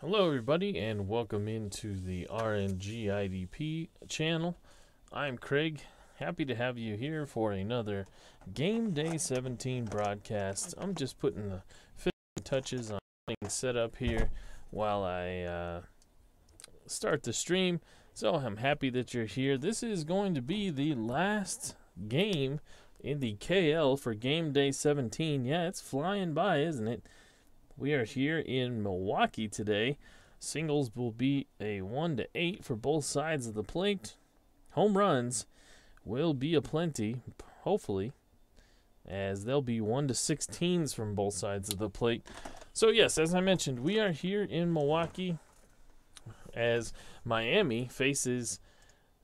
Hello everybody and welcome into the RNGIDP channel. I'm Craig, happy to have you here for another Game Day 17 broadcast. I'm just putting the finishing touches on things set up here while I start the stream, so I'm happy that you're here. This is going to be the last game in the KL for Game Day 17. Yeah, it's flying by, isn't it? We are here in Milwaukee today. Singles will be a 1-8 for both sides of the plate. Home runs will be aplenty, hopefully, as they'll be 1-16s from both sides of the plate. So yes, as I mentioned, we are here in Milwaukee as Miami faces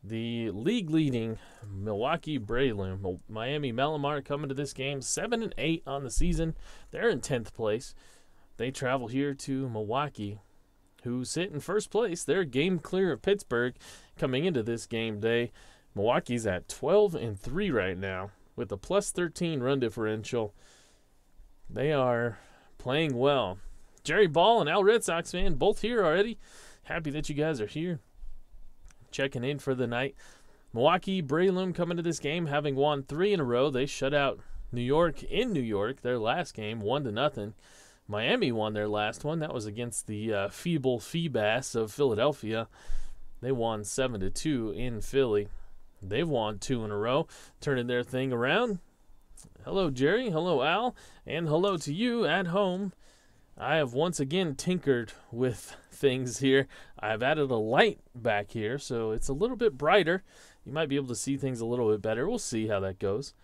the league-leading Milwaukee Brayloom. Miami Malamar coming to this game 7-8 on the season. They're in 10th place. They travel here to Milwaukee, who sit in first place. They're game clear of Pittsburgh coming into this game day. Milwaukee's at 12-3 right now with a +13 run differential. They are playing well. Jerry Ball and Al Red Sox fan both here already. Happy that you guys are here, checking in for the night. Milwaukee Brayloom coming to this game having won 3 in a row. They shut out New York in New York, their last game, 1-0. Miami won their last one. That was against the feeble Feebas of Philadelphia. They won 7-2 in Philly. They've won 2 in a row, turning their thing around. Hello, Jerry. Hello, Al. And hello to you at home. I have once again tinkered with things here. I've added a light back here, so it's a little bit brighter. You might be able to see things a little bit better. We'll see how that goes.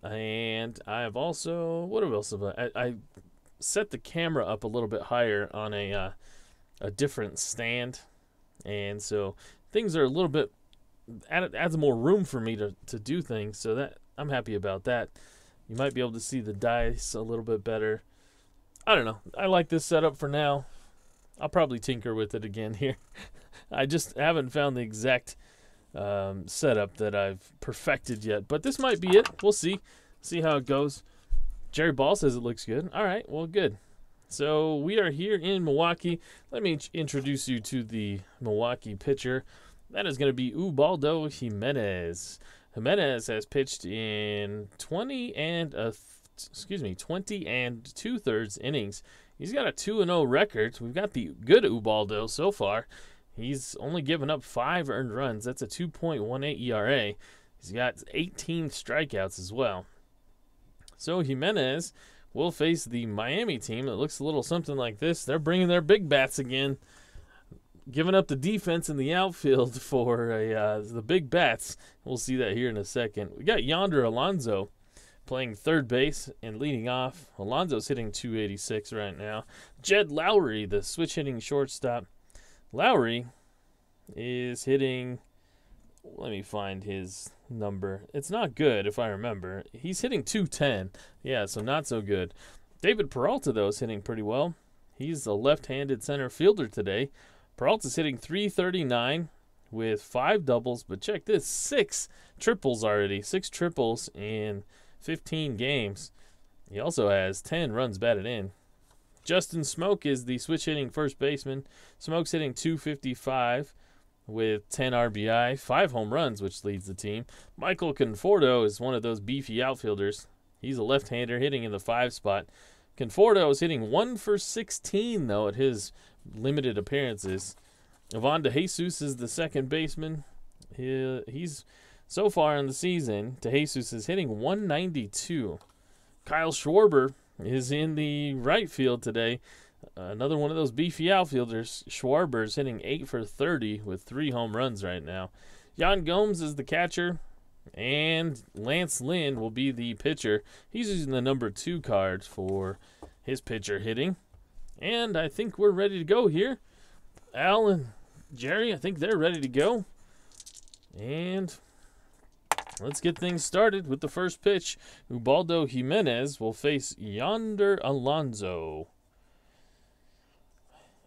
And I have also, what else have I set the camera up a little bit higher on a different stand, and so things are a little bit adds more room for me to do things, so that I'm happy about that. You might be able to see the dice a little bit better. I don't know, I like this setup for now. I'll probably tinker with it again here. I just haven't found the exact setup that I've perfected yet, but this might be it. We'll see how it goes. Jerry Ball says it looks good. All right, well, good. So we are here in Milwaukee. Let me introduce you to the Milwaukee pitcher. That is going to be Ubaldo Jimenez. Jimenez has pitched in 20 and 2/3 innings. He's got a 2-0 record. We've got the good Ubaldo so far. He's only given up 5 earned runs. That's a 2.18 ERA. He's got 18 strikeouts as well. So Jimenez will face the Miami team that looks a little something like this. They're bringing their big bats again, giving up the defense in the outfield for the big bats. We'll see that here in a second. We got Yonder Alonso playing third base and leading off. Alonso's hitting .286 right now. Jed Lowry, the switch hitting shortstop. Lowry is hitting, let me find his number. It's not good if I remember. He's hitting .210. Yeah, so not so good. David Peralta, though, is hitting pretty well. He's a left-handed center fielder today. Peralta's hitting .339 with 5 doubles, but check this, 6 triples already. 6 triples in 15 games. He also has 10 runs batted in. Justin Smoke is the switch-hitting first baseman. Smoke's hitting .255. with 10 RBI, 5 home runs, which leads the team. Michael Conforto is one of those beefy outfielders. He's a left-hander hitting in the 5 spot. Conforto is hitting 1 for 16, though, at his limited appearances. Ivan DeJesus is the second baseman. He's so far in the season, DeJesus is hitting .192. Kyle Schwarber is in the right field today. Another one of those beefy outfielders. Schwarber's hitting 8 for 30 with 3 home runs right now. Jan Gomes is the catcher, and Lance Lynn will be the pitcher. He's using the number 2 card for his pitcher hitting. And I think we're ready to go here. Al and Jerry, I think they're ready to go. And let's get things started with the first pitch. Ubaldo Jimenez will face Yonder Alonso.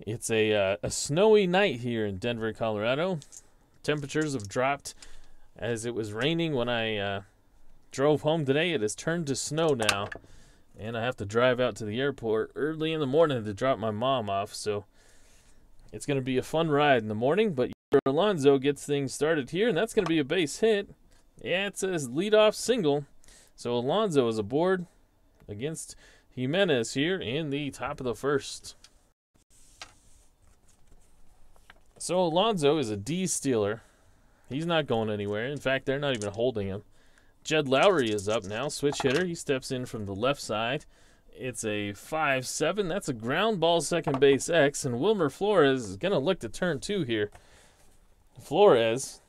It's a snowy night here in Denver, Colorado. Temperatures have dropped as it was raining when I drove home today. It has turned to snow now, and I have to drive out to the airport early in the morning to drop my mom off. So It's going to be a fun ride in the morning, but Alonso gets things started here, and that's going to be a base hit. Yeah, it says leadoff single. So Alonso is aboard against Jimenez here in the top of the first. So Alonso is a D stealer. He's not going anywhere. In fact, they're not even holding him. Jed Lowry is up now, switch hitter. He steps in from the left side. It's a 5-7. That's a ground ball second base X, and Wilmer Flores is going to look to turn 2 here. Flores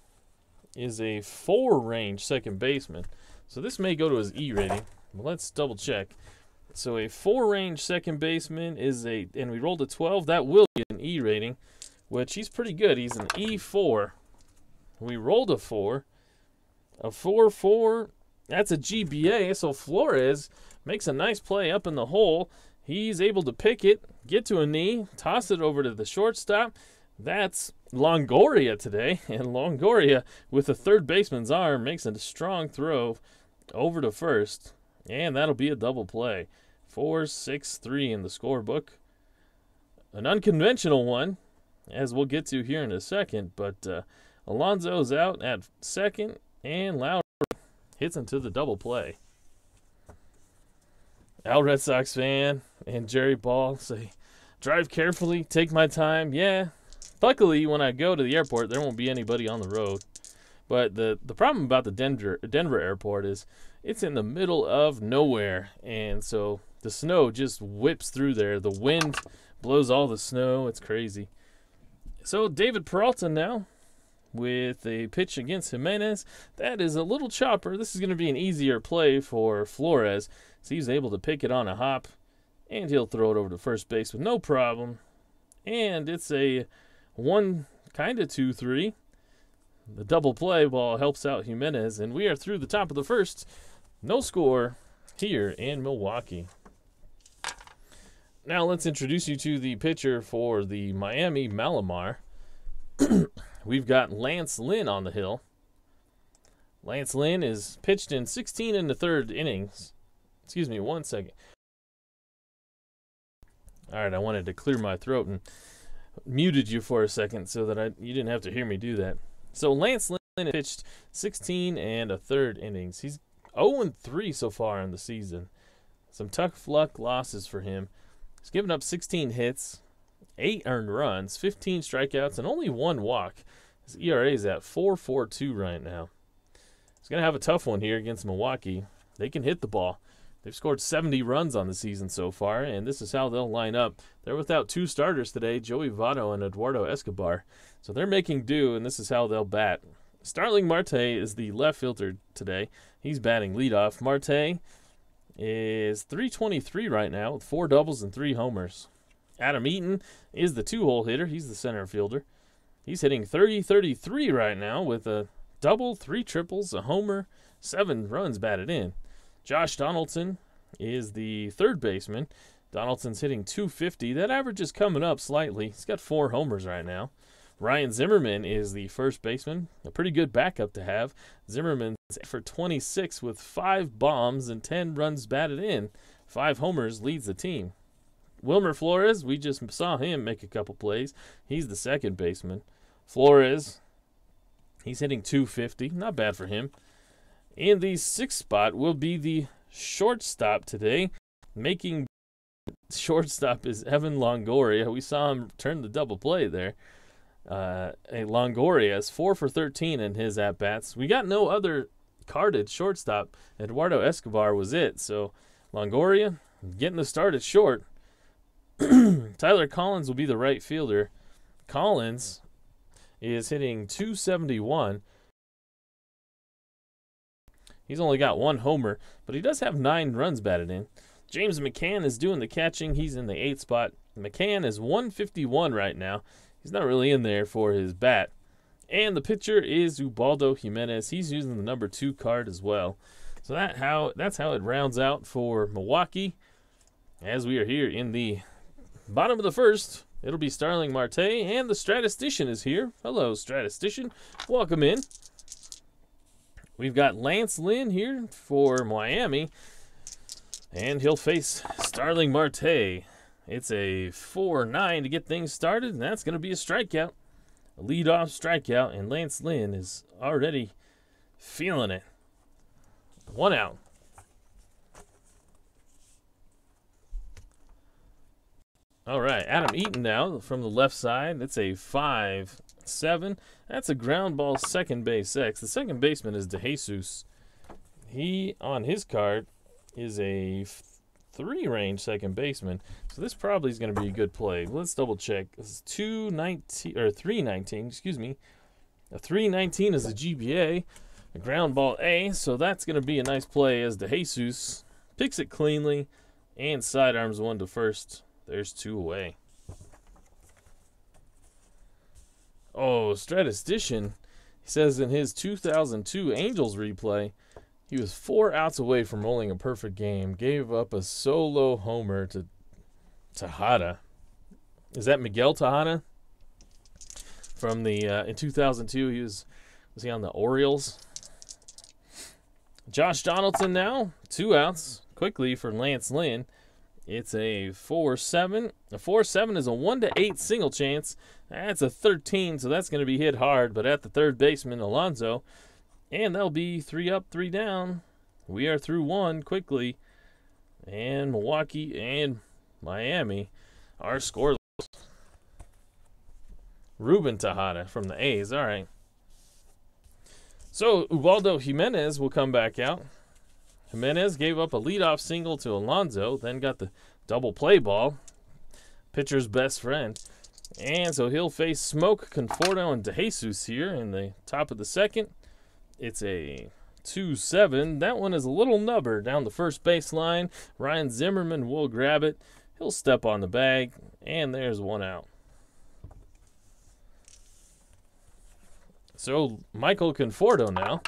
is a 4-range second baseman. So this may go to his E rating. But let's double check. So a 4-range second baseman is and we rolled a 12. That will be an E rating, which he's pretty good. He's an E4. We rolled a 4. A 4-4. That's a GBA. So Flores makes a nice play up in the hole. He's able to pick it, get to a knee, toss it over to the shortstop. That's Longoria today. And Longoria, with a third baseman's arm, makes a strong throw over to first. And that'll be a double play. 4-6-3 in the scorebook. An unconventional one, as we'll get to here in a second. But Alonso's out at second, and Lowry hits into the double play. Al Red Sox fan and Jerry Ball say, drive carefully, take my time. Yeah. Luckily, when I go to the airport, there won't be anybody on the road. But the problem about the Denver airport is it's in the middle of nowhere. And so the snow just whips through there. The wind blows all the snow. It's crazy. So David Peralta now with a pitch against Jimenez. That is a little chopper. This is going to be an easier play for Flores. So he's able to pick it on a hop, and he'll throw it over to first base with no problem. And it's a 2-3. The double play ball helps out Jimenez, and we are through the top of the first. No score here in Milwaukee. Now let's introduce you to the pitcher for the Miami Malamar. We've got Lance Lynn on the hill. Lance Lynn is pitched in 16 1/3 innings. Excuse me, 1 second. All right, I wanted to clear my throat and muted you for a second so that you didn't have to hear me do that. So Lance Lynn pitched 16 1/3 innings. He's 0-3 so far in the season. Some tough luck losses for him. He's given up 16 hits, 8 earned runs, 15 strikeouts, and only 1 walk. His ERA is at 4.42 right now. He's going to have a tough one here against Milwaukee. They can hit the ball. They've scored 70 runs on the season so far, and this is how they'll line up. They're without 2 starters today, Joey Votto and Eduardo Escobar. So they're making do, and this is how they'll bat. Starling Marte is the left fielder today. He's batting leadoff. Marte is .323 right now with 4 doubles and 3 homers. Adam Eaton is the 2-hole hitter. He's the center fielder. He's hitting .30-33 right now with a double, 3 triples, a homer, 7 runs batted in. Josh Donaldson is the third baseman. Donaldson's hitting .250. That average is coming up slightly. He's got 4 homers right now. Ryan Zimmerman is the first baseman. A pretty good backup to have. Zimmerman's for 26 with 5 bombs and 10 runs batted in. 5 homers, leads the team. Wilmer Flores, we just saw him make a couple plays. He's the second baseman. Flores, he's hitting .250. Not bad for him. In the 6th spot will be the shortstop today. Making shortstop is Evan Longoria. We saw him turn the double play there. Longoria is 4 for 13 in his at-bats. We got no other carded shortstop. Eduardo Escobar was it. So Longoria getting the start at short. Tyler Collins will be the right fielder. Collins is hitting .271. He's only got 1 homer, but he does have 9 runs batted in. James McCann is doing the catching. He's in the 8th spot. McCann is 151 right now. He's not really in there for his bat. And the pitcher is Ubaldo Jimenez. He's using the number 2 card as well. So that's how it rounds out for Milwaukee. As we are here in the bottom of the first, it'll be Starling Marte, and the statistician is here. Hello, statistician. Welcome in. We've got Lance Lynn here for Miami, and he'll face Starling Marte. It's a 4-9 to get things started, and that's going to be a strikeout. A leadoff strikeout, and Lance Lynn is already feeling it. 1 out. All right, Adam Eaton now from the left side. It's a 5-7. That's a ground ball, second base X. The second baseman is DeJesus. He, on his card, is a 3-range second baseman. So this probably is going to be a good play. Let's double check. This is 219 or 319, excuse me. A 319 is a GBA, a ground ball A. So that's going to be a nice play as DeJesus picks it cleanly and sidearms one to first. There's 2 away. Oh, statistician. He says in his 2002 Angels replay, he was 4 outs away from rolling a perfect game. Gave up a solo homer to Tejada. Is that Miguel Tejada? From the in 2002, was he on the Orioles? Josh Donaldson now, 2 outs quickly for Lance Lynn. It's a 4-7. A 4-7 is a 1 to 8 single chance. That's a 13, so that's going to be hit hard. But at the third baseman, Alonso, and that'll be 3 up, 3 down. We are through 1 quickly, and Milwaukee and Miami are scoreless. Ruben Tejada from the A's. All right. So Ubaldo Jimenez will come back out. Jimenez gave up a leadoff single to Alonso, then got the double play ball, pitcher's best friend. And so he'll face Smoke, Conforto, and DeJesus here in the top of the second. It's a 2-7. That one is a little nubber down the first baseline. Ryan Zimmerman will grab it. He'll step on the bag, and there's 1 out. So Michael Conforto now.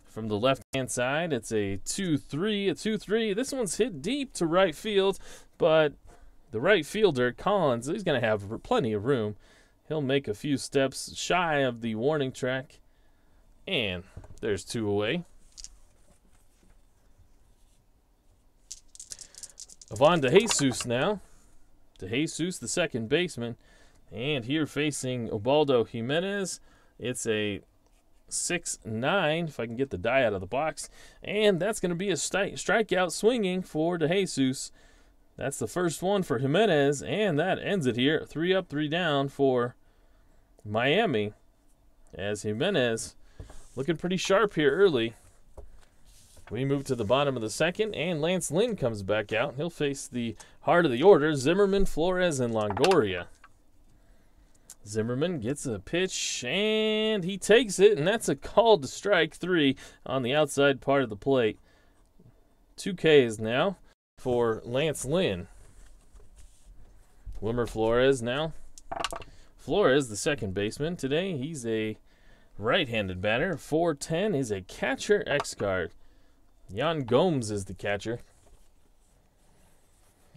From the left-hand side, it's a 2-3, a 2-3. This one's hit deep to right field, but the right fielder, Collins, he's going to have plenty of room. He'll make a few steps shy of the warning track, and there's 2 away. Ivan DeJesus now. DeJesus, the second baseman, and here facing Ubaldo Jimenez, it's a 6-9, if I can get the die out of the box. And that's going to be a strikeout swinging for DeJesus. That's the first one for Jimenez, and that ends it here. 3 up, 3 down for Miami. As Jimenez looking pretty sharp here early. We move to the bottom of the second, and Lance Lynn comes back out. He'll face the heart of the order, Zimmerman, Flores, and Longoria. Zimmerman gets a pitch, and he takes it, and that's a call to strike 3 on the outside part of the plate. 2 Ks now for Lance Lynn. Wilmer Flores now. Flores, the second baseman. Today, he's a right-handed batter. 4-10 is a catcher X card. Yan Gomes is the catcher.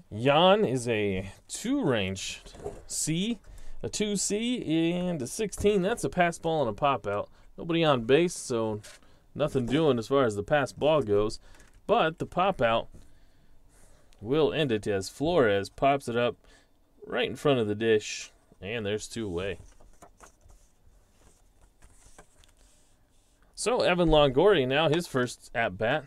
Yan is a 2-range C. A 2C and a 16. That's a pass ball and a pop out. Nobody on base, so nothing doing as far as the pass ball goes. But the pop out will end it as Flores pops it up right in front of the dish. And there's 2 away. So Evan Longoria now, his first at bat.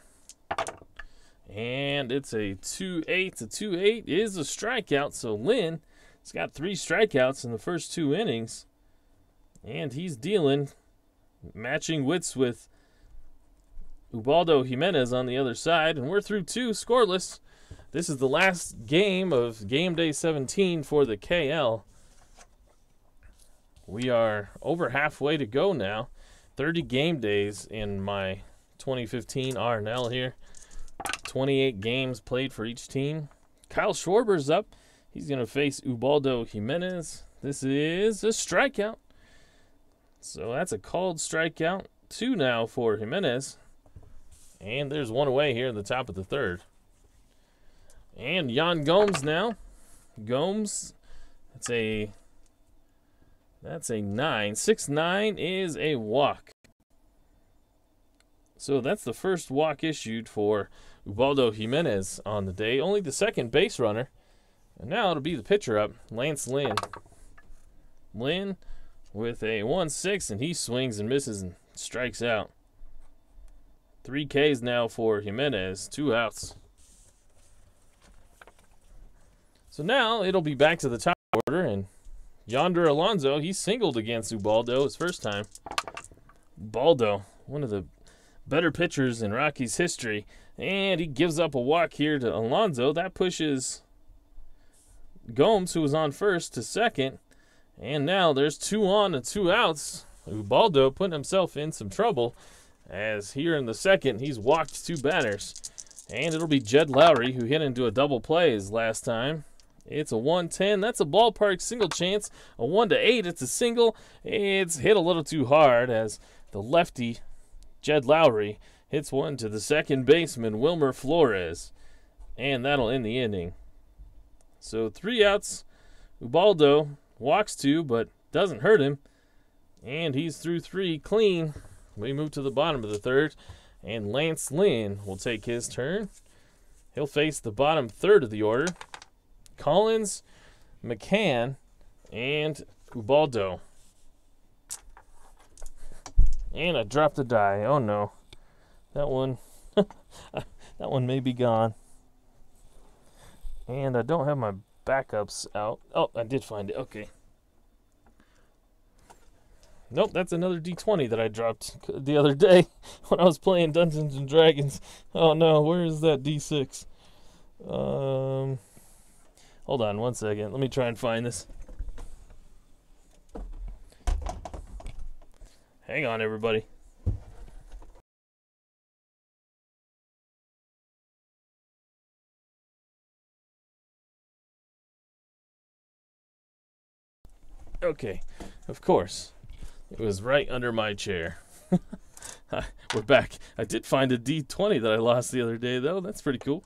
And it's a 2-8. The 2-8 is a strikeout, so Lynn, he's got 3 strikeouts in the first 2 innings. And he's dealing, matching wits with Ubaldo Jimenez on the other side. And we're through 2 scoreless. This is the last game of Game Day 17 for the KL. We are over halfway to go now. 30 game days in my 2015 RNL here. 28 games played for each team. Kyle Schwarber's up. He's going to face Ubaldo Jimenez. This is a strikeout. So that's a called strikeout. 2 now for Jimenez. And there's 1 away here in the top of the third. And Yan Gomes now. Gomes, that's a 9. 6-9 is a walk. So that's the first walk issued for Ubaldo Jimenez on the day. Only the second base runner. And now it'll be the pitcher up, Lance Lynn. Lynn with a 1-6, and he swings and misses and strikes out. 3 Ks now for Jimenez, 2 outs. So now it'll be back to the top order, and Yonder Alonso, he singled against Ubaldo his first time. Ubaldo, one of the better pitchers in Rockies history, and he gives up a walk here to Alonso. That pushes Gomes, who was on first, to second, and now there's 2 on and 2 outs. Ubaldo putting himself in some trouble, as here in the second he's walked 2 batters, and it'll be Jed Lowry, who hit into a double play his last time. It's a 1-10. That's a ballpark single chance. A 1-8. It's a single. It's hit a little too hard as the lefty Jed Lowry hits one to the second baseman Wilmer Flores, and that'll end the inning. So 3 outs. Ubaldo walks 2, but doesn't hurt him, and he's through 3 clean. We move to the bottom of the third, and Lance Lynn will take his turn. He'll face the bottom third of the order. Collins, McCann, and Ubaldo. And I dropped a die. Oh no. That one that one may be gone. And I don't have my backups out. Oh, I did find it. Okay. Nope, that's another D20 that I dropped the other day when I was playing Dungeons and Dragons. Oh no, where is that D6? Hold on 1 second. Let me try and find this. Hang on, everybody. Okay, of course. It was right under my chair. We're back. I did find a D20 that I lost the other day, though. That's pretty cool.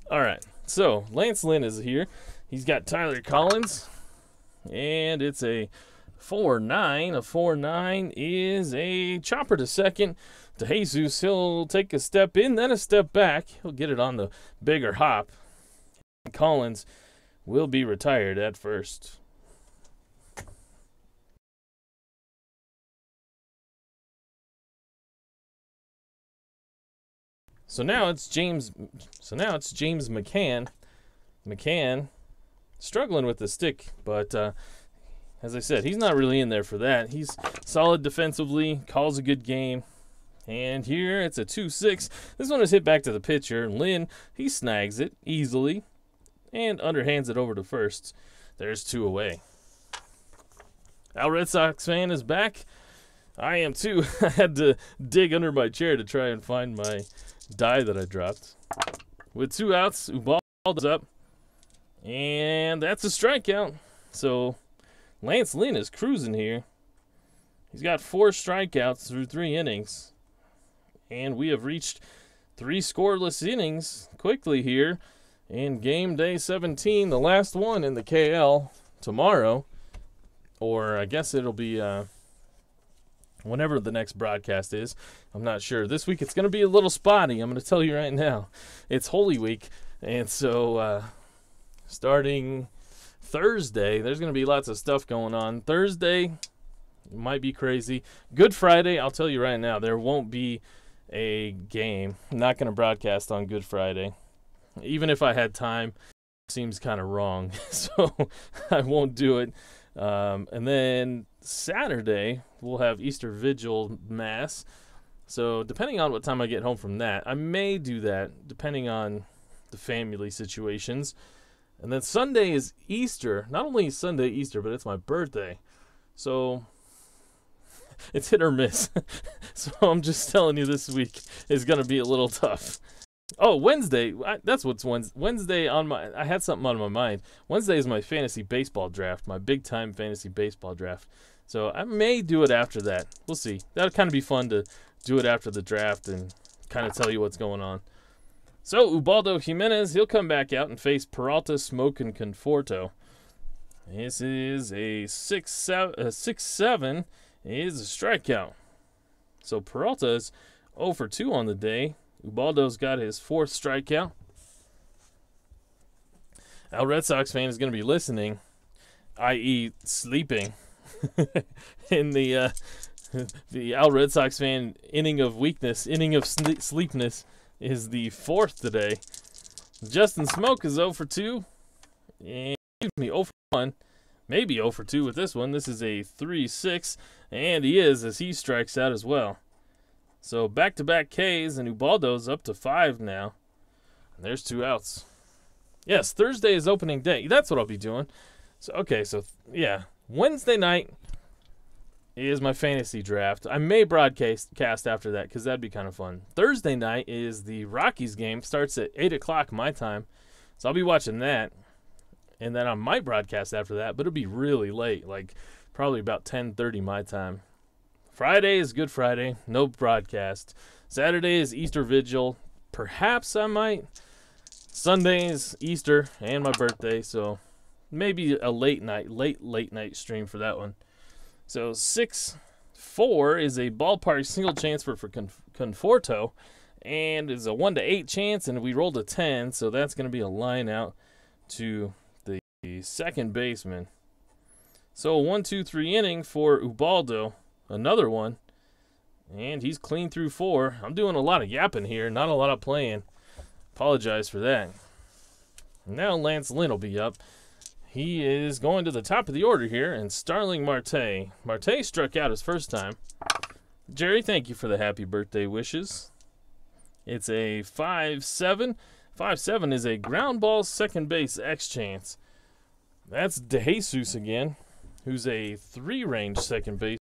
All right. So, Lance Lynn is here. He's got Tyler Collins, and it's a 4-9. A 4-9 is a chopper to second to Jesus. He'll take a step in, then a step back. He'll get it on the bigger hop. Collins will be retired at first. So now it's James McCann. McCann struggling with the stick, but as I said, he's not really in there for that. He's solid defensively, calls a good game. And here it's a 2-6. This one is hit back to the pitcher. Lynn, he snags it easily and underhands it over to first. There's 2 away. Our Red Sox fan is back. I am too. I had to dig under my chair to try and find my die that I dropped. With 2 outs, Ubaldo's up, and that's a strikeout. So Lance Lynn is cruising here. He's got 4 strikeouts through 3 innings, and we have reached 3 scoreless innings quickly here in game day 17, the last one in the KL tomorrow, or I guess it'll be whenever the next broadcast is. I'm not sure. This week it's going to be a little spotty. I'm going to tell you right now. It's Holy Week, and so starting Thursday, there's going to be lots of stuff going on. Thursday might be crazy. Good Friday, I'll tell you right now, there won't be a game. I'm not going to broadcast on Good Friday. Even if I had time, it seems kind of wrong, so I won't do it. And then Saturday, we'll have Easter Vigil Mass. So depending on what time I get home from that, I may do that, depending on the family situations. And then Sunday is Easter. Not only is Sunday Easter, but it's my birthday. So it's hit or miss. So I'm just telling you, this week is going to be a little tough. Oh, Wednesday. That's what's Wednesday on my. I had something on my mind. Wednesday is my fantasy baseball draft, my big time fantasy baseball draft. So I may do it after that. We'll see. That'll kind of be fun to do it after the draft and kind of tell you what's going on. So Ubaldo Jimenez, he'll come back out and face Peralta, Smoke, and Conforto. This is a 6-7 is a strikeout. So Peralta's 0 for 2 on the day. Ubaldo's got his 4th strikeout. Al Red Sox fan is going to be listening, i.e. sleeping, in the Al Red Sox fan inning of weakness, inning of sleepness is the 4th today. Justin Smoke is 0 for 2, and excuse me, 0 for 1, maybe 0 for 2 with this one. This is a 3-6, and he is as he strikes out as well. So back-to-back Ks, and Ubaldo's up to 5 now. And there's 2 outs. Yes, Thursday is opening day. That's what I'll be doing. So okay, so yeah, Wednesday night is my fantasy draft. I may broadcast after that because that'd be kind of fun. Thursday night is the Rockies game. Starts at 8 o'clock my time. So I'll be watching that. And then I might broadcast after that, but it'll be really late, like probably about 10:30 my time. Friday is Good Friday, no broadcast. Saturday is Easter Vigil. Perhaps I might. Sunday is Easter and my birthday, so maybe a late night stream for that one. So 6-4 is a ballpark single chance for Conforto, and it's a 1-8 chance, and we rolled a 10, so that's going to be a line out to the second baseman. So 1-2-3 inning for Ubaldo, another one, and he's clean through 4. I'm doing a lot of yapping here, not a lot of playing. Apologize for that. Now Lance Lynn will be up. He is going to the top of the order here, and Starling Marte. Marte struck out his first time. Jerry, thank you for the happy birthday wishes. It's a 5-7. 5-7 is a ground ball second base X chance. That's DeJesus again, who's a 3-range second base.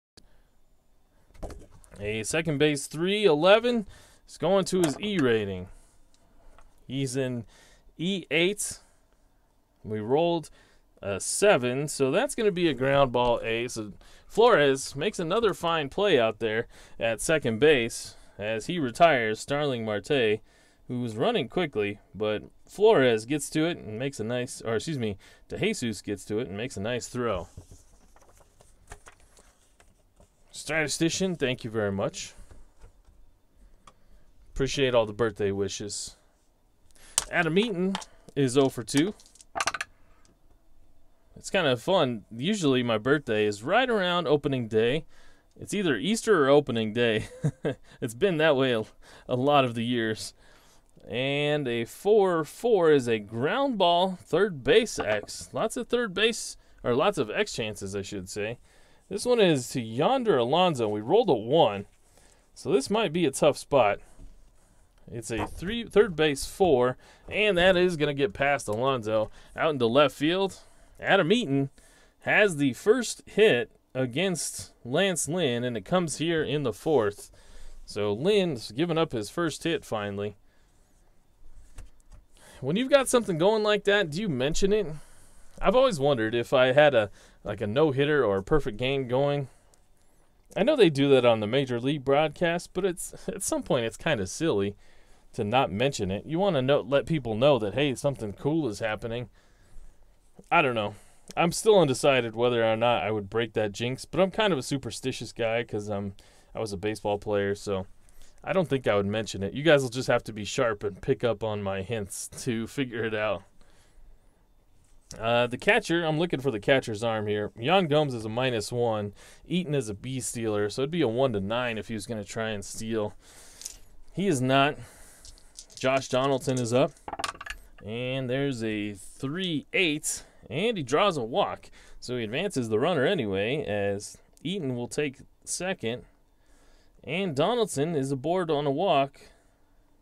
A second base 3-11 is going to his E rating. He's in E8. We rolled a 7, so that's going to be a ground ball A. So Flores makes another fine play out there at second base as he retires Starling Marte, who was running quickly, but Flores gets to it and makes a nice, or excuse me, DeJesus gets to it and makes a nice throw. Statistician, thank you very much. Appreciate all the birthday wishes. Adam Eaton is 0 for 2. It's kind of fun. Usually my birthday is right around opening day. It's either Easter or opening day. It's been that way a lot of the years. And a 4-4 is a ground ball third base X. Lots of third base, or lots of X chances, I should say. This one is to Yonder Alonso. We rolled a 1, so this might be a tough spot. It's a third base 4, and that is going to get past Alonso out into left field. Adam Eaton has the first hit against Lance Lynn, and it comes here in the 4th. So Lynn's given up his first hit finally. When you've got something going like that, do you mention it? I've always wondered if I had a no-hitter or a perfect game going. I know they do that on the Major League broadcast, but it's at some point it's kind of silly to not mention it. You want to let people know that, hey, something cool is happening. I don't know. I'm still undecided whether or not I would break that jinx, but I'm kind of a superstitious guy because I was a baseball player, so I don't think I would mention it. You guys will just have to be sharp and pick up on my hints to figure it out. The catcher, I'm looking for the catcher's arm here. Yan Gomes is a -1. Eaton is a B stealer, so it'd be a 1-9 if he was going to try and steal. He is not. Josh Donaldson is up. And there's a 3-8, and he draws a walk. So he advances the runner anyway, as Eaton will take second. And Donaldson is aboard on a walk.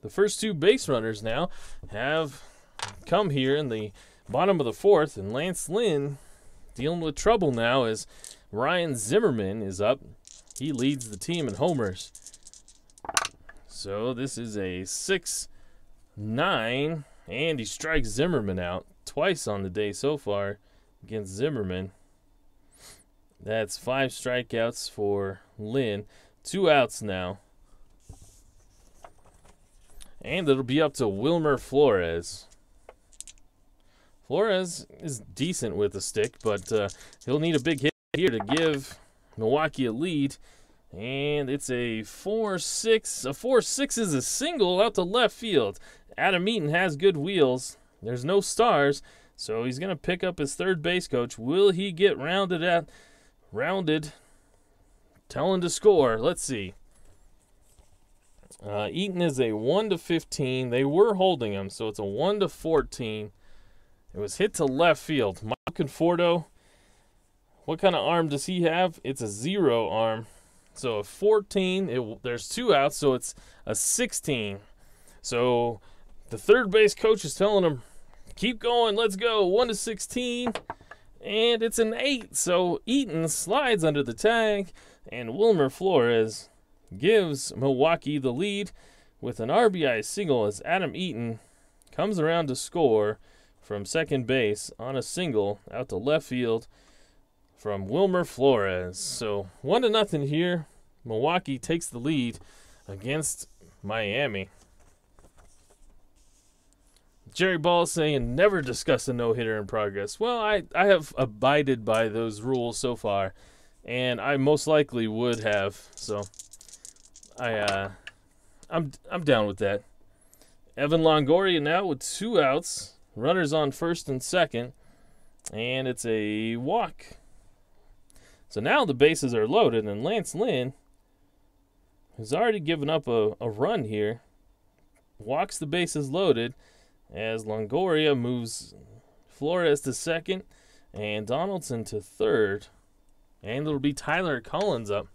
The first 2 base runners now have come here in the bottom of the 4th, and Lance Lynn dealing with trouble now as Ryan Zimmerman is up. He leads the team in homers. So this is a 6-9. And he strikes Zimmerman out twice on the day so far against Zimmerman. That's 5 strikeouts for Lynn. 2 outs now. And it'll be up to Wilmer Flores. Flores is decent with the stick, but he'll need a big hit here to give Milwaukee a lead. And it's a 4-6. A 4-6 is a single out to left field. Adam Eaton has good wheels. There's no stars, So he's going to pick up his third base coach. Will he get rounded? Tell him to score. Let's see. Eaton is a 1-15. They were holding him, so it's a 1-14. It was hit to left field. Mike Conforto, what kind of arm does he have? It's a 0 arm. So a 14, there's 2 outs, so it's a 16. So the third base coach is telling him, keep going, let's go, 1-16. And it's an 8, so Eaton slides under the tag, and Wilmer Flores gives Milwaukee the lead with an RBI single as Adam Eaton comes around to score from second base on a single out to left field from Wilmer Flores. So 1-0 here. Milwaukee takes the lead against Miami. Jerry Ball saying never discuss a no-hitter in progress. Well, I have abided by those rules so far, and I most likely would have. So I'm down with that. Evan Longoria now with 2 outs. Runners on first and second, and it's a walk. So now the bases are loaded, and Lance Lynn, who's already given up a run here, walks the bases loaded as Longoria moves Flores to second and Donaldson to third. And it'll be Tyler Collins up.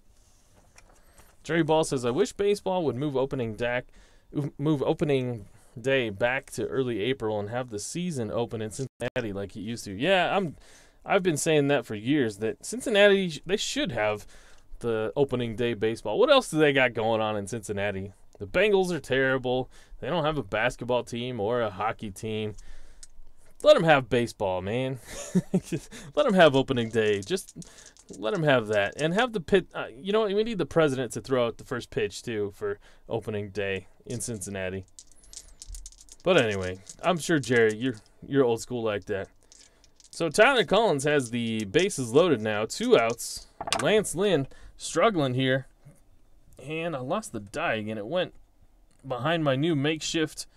Jerry Ball says, I wish baseball would move opening day back to early April and have the season open in Cincinnati like it used to. Yeah, I've been saying that for years, that Cincinnati, they should have the opening day baseball. What else do they got going on in Cincinnati? The Bengals are terrible. They don't have a basketball team or a hockey team. Let them have baseball, man. Let them have opening day. Just let them have that. And have the pit. You know what? We need the president to throw out the first pitch, too, for opening day in Cincinnati. But anyway, I'm sure, Jerry, you're old school like that. So Tyler Collins has the bases loaded now. 2 outs. Lance Lynn struggling here. And I lost the die again. It went behind my new makeshift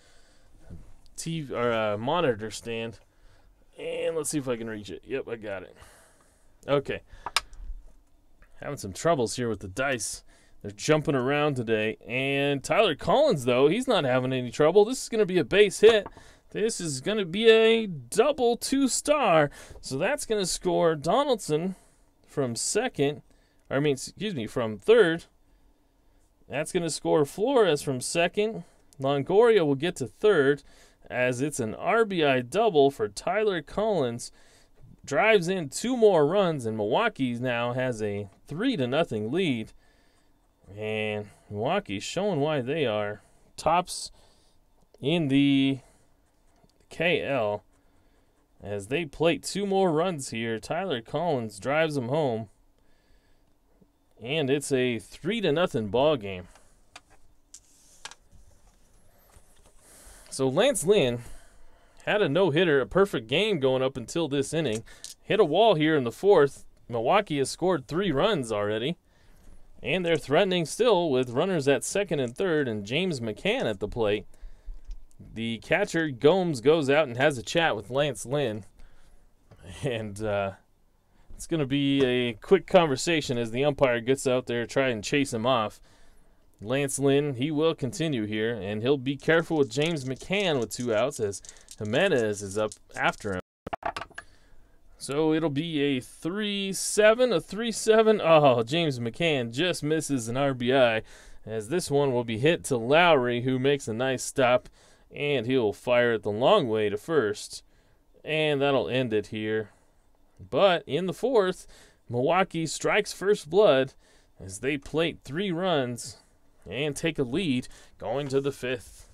TV or monitor stand. And let's see if I can reach it. Yep, I got it. Okay. Having some troubles here with the dice. They're jumping around today. And Tyler Collins, though, he's not having any trouble. This is going to be a base hit. This is going to be a double 2-star. So that's going to score Donaldson from third. That's going to score Flores from second. Longoria will get to third as it's an RBI double for Tyler Collins. Drives in 2 more runs, and Milwaukee now has a 3-0 lead. And Milwaukee's showing why they are tops in the KL as they plate 2 more runs here. Tyler Collins drives them home, and it's a 3-0 ball game. So Lance Lynn had a no-hitter, a perfect game going up until this inning. Hit a wall here in the 4th. Milwaukee has scored 3 runs already. And they're threatening still with runners at second and third and James McCann at the plate. The catcher, Gomes, goes out and has a chat with Lance Lynn. And it's going to be a quick conversation as the umpire gets out there to try and chase him off. Lance Lynn, he will continue here, and he'll be careful with James McCann with 2 outs as Jimenez is up after him. So it'll be a 3-7. Oh, James McCann just misses an RBI as this one will be hit to Lowry, who makes a nice stop, and he'll fire it the long way to first. And that'll end it here. But in the 4th, Milwaukee strikes first blood as they plate 3 runs and take a lead going to the 5th.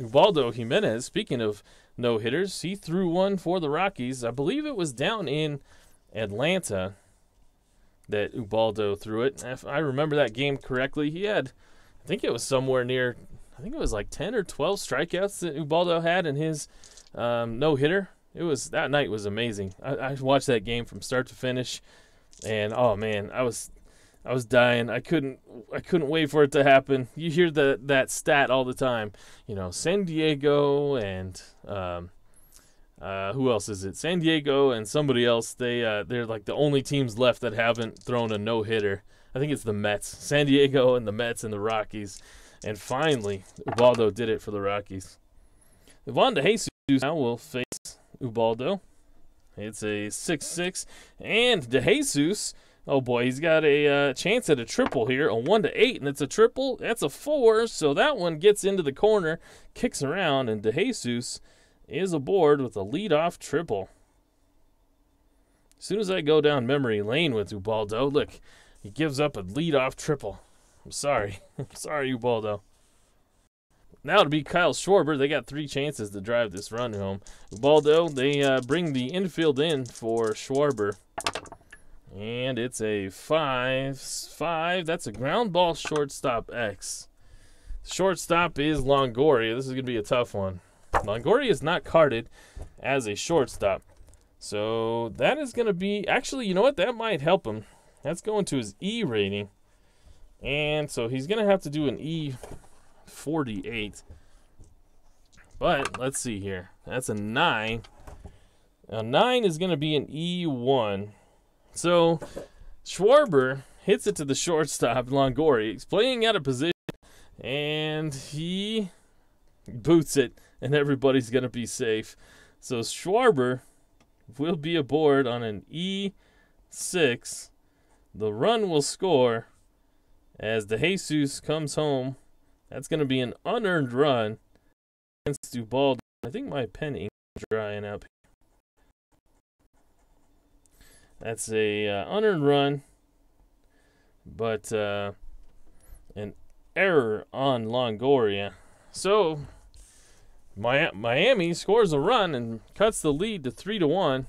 Ubaldo Jimenez, speaking of no-hitters, he threw one for the Rockies. I believe it was down in Atlanta that Ubaldo threw it. If I remember that game correctly, he had, I think it was somewhere near, I think it was like 10 or 12 strikeouts that Ubaldo had in his no-hitter. That night was amazing. I watched that game from start to finish, and oh man, I was I was dying. I couldn't wait for it to happen. You hear that stat all the time. You know, San Diego and who else is it? San Diego and somebody else. They're like the only teams left that haven't thrown a no-hitter. I think it's the Mets. San Diego and the Mets and the Rockies. And finally, Ubaldo did it for the Rockies. Ivan DeJesus now will face Ubaldo. It's a 6-6. And DeJesus, oh boy, he's got a chance at a triple here. A 1-8, and it's a triple. That's a 4, so that one gets into the corner, kicks around, and DeJesus is aboard with a leadoff triple. As soon as I go down memory lane with Ubaldo, look, he gives up a leadoff triple. I'm sorry. I'm sorry, Ubaldo. Now to be Kyle Schwarber. They got 3 chances to drive this run home. Ubaldo, they bring the infield in for Schwarber. And it's a 5-5. That's a ground ball shortstop X. Shortstop is Longoria. This is going to be a tough one. Longoria is not carded as a shortstop. So that is going to be... Actually, you know what? That might help him. That's going to his E rating. And so he's going to have to do an E48. But let's see here. That's a 9. A 9 is going to be an E1. So Schwarber hits it to the shortstop, Longoria. He's playing out of position, and he boots it, and everybody's going to be safe. So Schwarber will be aboard on an E6. The run will score as DeJesus comes home. That's going to be an unearned run against Ubaldo. I think my pen ink is drying up. That's a unearned run, but an error on Longoria. So Miami scores a run and cuts the lead to 3-1.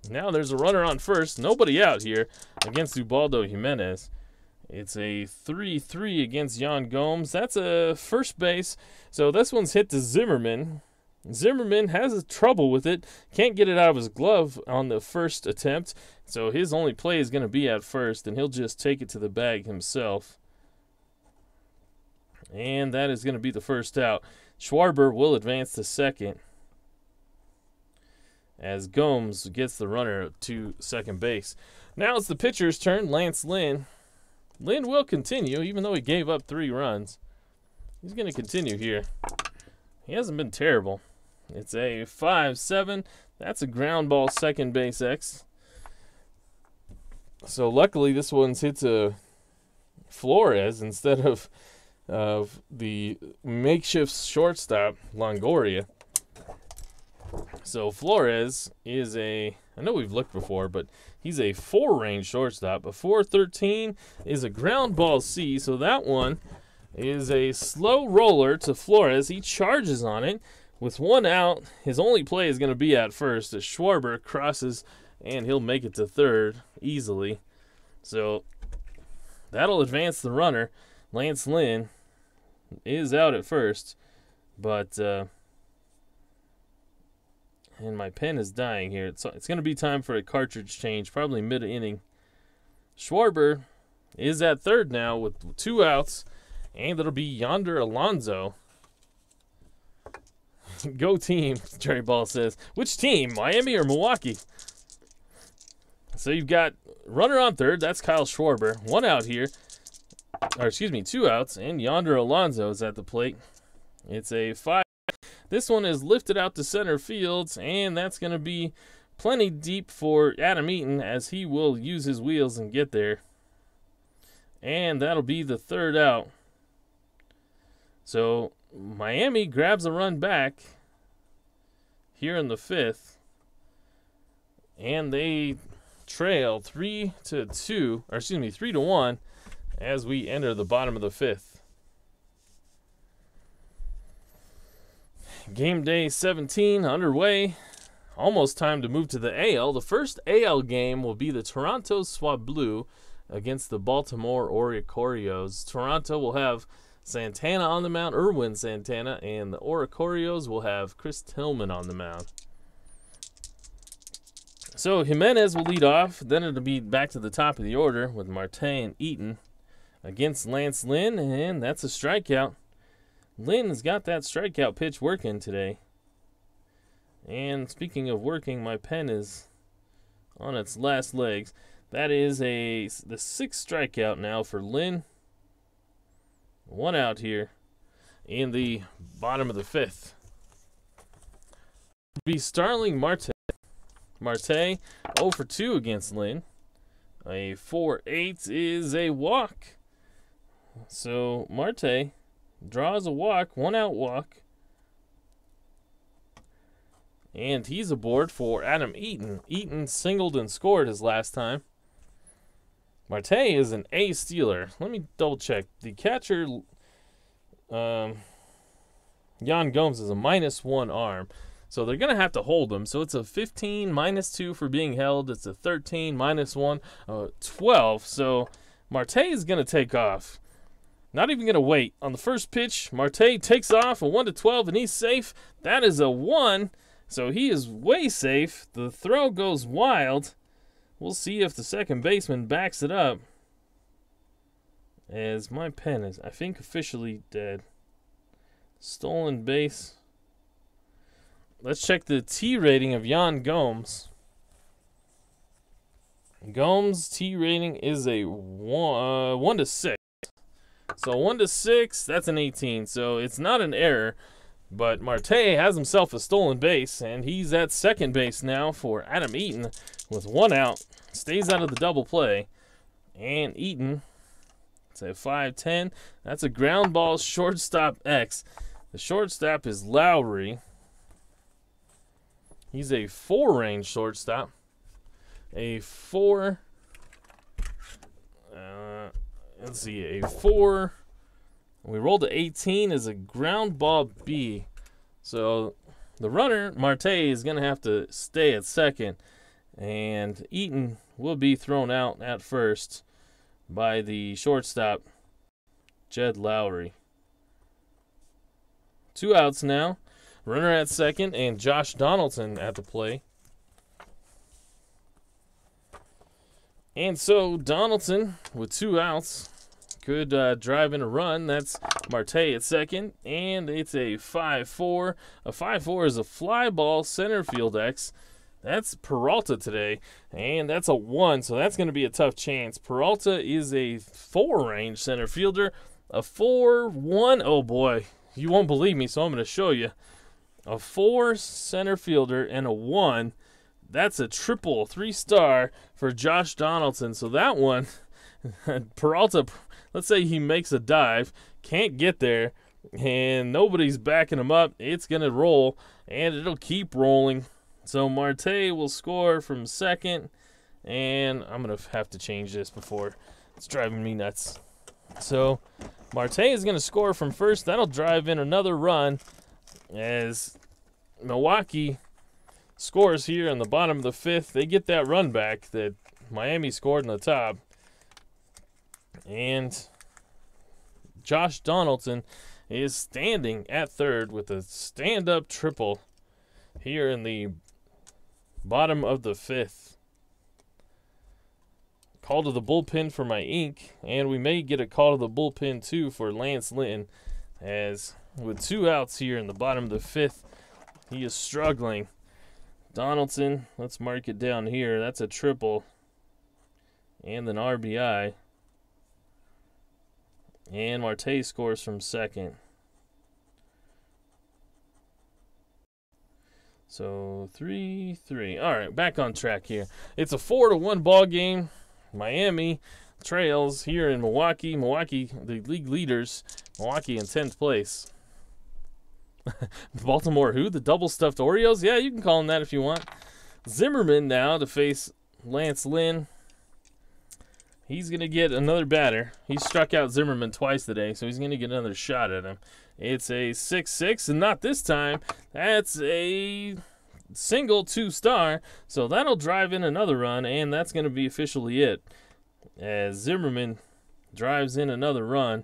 Now there's a runner on first. Nobody out here against Ubaldo Jimenez. It's a 3-3 against Yan Gomes. That's a first base. So this one's hit to Zimmerman. Zimmerman has trouble with it. Can't get it out of his glove on the first attempt. So his only play is going to be at first, and he'll just take it to the bag himself. And that is going to be the first out. Schwarber will advance to second as Gomes gets the runner to second base. Now it's the pitcher's turn, Lance Lynn. Lynn will continue, even though he gave up 3 runs. He's going to continue here. He hasn't been terrible. It's a 5-7. That's a ground ball second base X. So luckily this one's hit to Flores instead of the makeshift shortstop, Longoria. So Flores is I know we've looked before, but he's a 4-range shortstop. A 4-13 is a ground ball C, so that one is a slow roller to Flores. He charges on it. With 1 out, his only play is going to be at first as Schwarber crosses, and he'll make it to third easily. So that'll advance the runner. Lance Lynn is out at first, but and my pen is dying here. It's going to be time for a cartridge change, probably mid-inning. Schwarber is at third now with 2 outs, and it'll be Yonder Alonso. Go team, Jerry Ball says. Which team, Miami or Milwaukee? So you've got runner on third. That's Kyle Schwarber. 1 out here. Or excuse me, 2 outs. And Yonder Alonso is at the plate. It's a 5. This one is lifted out to center field, and that's going to be plenty deep for Adam Eaton as he will use his wheels and get there. And that'll be the 3rd out. So Miami grabs a run back here in the 5th, and they trail 3-1 as we enter the bottom of the 5th. Game day 17 underway. Almost time to move to the AL. The first AL game will be the Toronto Swab Blue against the Baltimore Oricorios. Toronto will have Santana on the mound, Erwin Santana, and the Oricorios will have Chris Tillman on the mound. So Jimenez will lead off. Then it'll be back to the top of the order with Marte and Eaton against Lance Lynn, and that's a strikeout. Lynn has got that strikeout pitch working today. And speaking of working, my pen is on its last legs. That is the 6th strikeout now for Lynn. 1 out here in the bottom of the 5th. Be Starling Marte. Marte 0 for 2 against Lynn. A 4-8 is a walk. So Marte draws a walk, 1 out walk. And he's aboard for Adam Eaton. Eaton singled and scored his last time. Marte is an A stealer. Let me double check. The catcher, Jan Gomes, is a -1 arm. So they're going to have to hold him. So it's a 15 -2 for being held. It's a 13 -1, 12. So Marte is going to take off. Not even going to wait. On the first pitch, Marte takes off a 1-12, and he's safe. That is a 1. So he is way safe. The throw goes wild. We'll see if the second baseman backs it up. As my pen is, I think, officially dead. Stolen base. Let's check the T rating of Jan Gomes. Gomes' T rating is a 1 to 6. So 1 to 6, that's an 18. So it's not an error. But Marte has himself a stolen base, and he's at second base now for Adam Eaton with 1 out. Stays out of the double play. And Eaton, it's a 5-10. That's a ground ball shortstop X. The shortstop is Lowry. He's a 4-range shortstop. A 4. Let's see, a 4. We rolled to 18 as a ground ball B. So the runner, Marte, is going to have to stay at second. And Eaton will be thrown out at first by the shortstop, Jed Lowry. 2 outs now. Runner at second and Josh Donaldson at the play. And so Donaldson with 2 outs could drive in a run. That's Marte at second, and it's a 5-4. A 5-4 is a fly ball center field X. That's Peralta today, and that's a 1, so that's going to be a tough chance. Peralta is a 4-range center fielder. A 4-1, oh boy, you won't believe me, so I'm going to show you. A 4 center fielder and a 1. That's a triple 3-star for Josh Donaldson. So that one, Peralta, let's say he makes a dive, can't get there, and nobody's backing him up. It's going to roll, and it'll keep rolling. So Marte will score from second, and I'm going to have to change this before it's driving me nuts. So Marte is going to score from first. That'll drive in another run as Milwaukee scores here in the bottom of the 5th. They get that run back that Miami scored in the top. And Josh Donaldson is standing at third with a stand-up triple here in the bottom of the 5th. Call to the bullpen for my ink, and we may get a call to the bullpen too for Lance Lynn, as with 2 outs here in the bottom of the 5th, he is struggling. Donaldson, let's mark it down here. That's a triple and an RBI. And Marte scores from second. So 3-3. All right, back on track here. It's a 4-1 ball game. Miami trails here in Milwaukee. Milwaukee, the league leaders. Milwaukee in 10th place. Baltimore who? The double-stuffed Oreos? Yeah, you can call them that if you want. Zimmerman now to face Lance Lynn. He's going to get another batter. He struck out Zimmerman twice today, so he's going to get another shot at him. It's a 6-6, and not this time. That's a single 2-star, so that'll drive in another run, and that's going to be officially it. As Zimmerman drives in another run,